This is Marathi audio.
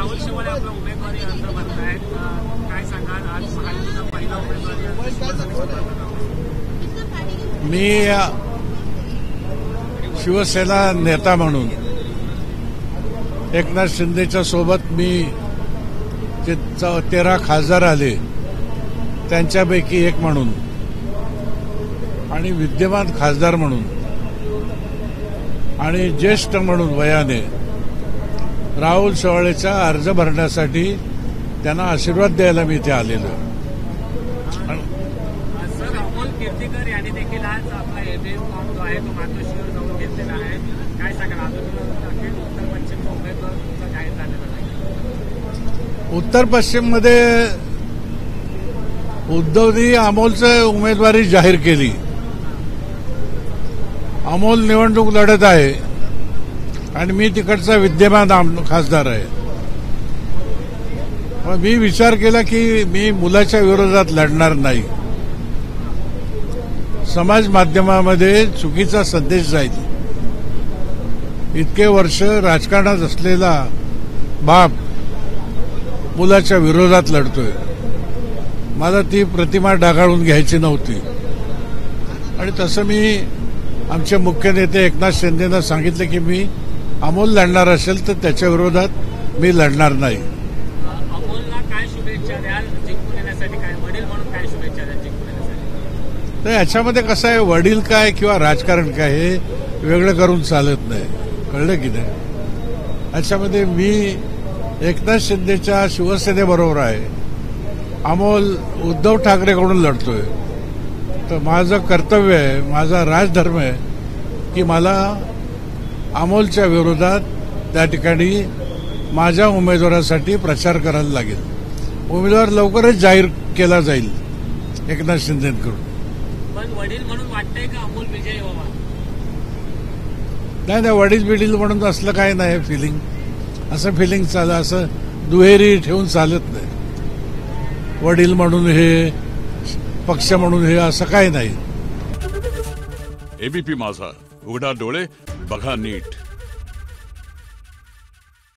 राहुल शेवाळे आपला उमेदवारी अर्ज भरतायत, काय सांगाल? आज महायुतीचा पहिला उमेदवारी मी शिवसेना नेता म्हणून एकनाथ शिंदेच्या सोबत मी जे 13 खासदार आले त्यांच्यापैकी एक म्हणून आणि विद्यमान खासदार म्हणून आणि ज्येष्ठ म्हणून वयाने राहुल शेवाळेचा अर्ज भरण्यासाठी त्यांना आशीर्वाद द्यायला मी इथे आलेलो. सर, अमोल कीर्तीकर यांनी देखील आज आपला ईव्हीएम फॉर्म जो आहे तो मातोश्रीवर जाऊन घेतलेला आहे. काय सांगाल? अजून उत्तर पश्चिमचा उमेदवार तुमचा जाहीर झालेला नाही. उत्तर पश्चिममध्ये उद्धवनी अमोलचं उमेदवारी जाहीर केली. अमोल निवडणूक लढत आहे आणि मी तिकडचा विद्यमान खासदार आहे. मी विचार केला की मी मुलाच्या विरोधात लढणार नाही. समाज माध्यमामध्ये चुकीचा संदेश जाईल. इतके वर्ष राजकारणात असलेला बाप मुलाच्या विरोधात लढतोय. मला ती प्रतिमा डागाळून घ्यायची नव्हती आणि तसं मी आमचे मुख्य नेते एकनाथ शिंदेना सांगितलं की मी अमोल लढणार असेल तर त्याच्या विरोधात मी लढणार नाही. अमोलला काय शुभेच्छा द्याल जिंकून येण्यासाठी? काय वडील म्हणून काय शुभेच्छा द्याल जिंकून येण्यासाठी? तर याच्यामध्ये कसं आहे, वडील काय किंवा राजकारण काय हे वेगळं करून चालत नाही. कळलं की नाही? याच्यामध्ये मी एकनाथ शिंदेच्या शिवसेनेबरोबर आहे. अमोल उद्धव ठाकरेकडून लढतोय. तर माझं कर्तव्य आहे, माझा राजधर्म आहे की मला अमोलच्या विरोधात त्या ठिकाणी माझ्या उमेदवारासाठी प्रचार करायला लागेल. उमेदवार लवकरच जाहीर केला जाईल एकनाथ शिंदेकडून. पण वडील म्हणून वाटतंय का अमोल विजयी व्हावा? नाही, वडील बिडील म्हणून असलं काही नाही फिलिंग. असं फिलिंग असं दुहेरी ठेवून चालत नाही. वडील म्हणून हे, पक्ष म्हणून हे, असं काही नाही. एबीपी माझा, उघडा डोळे बघा नीट.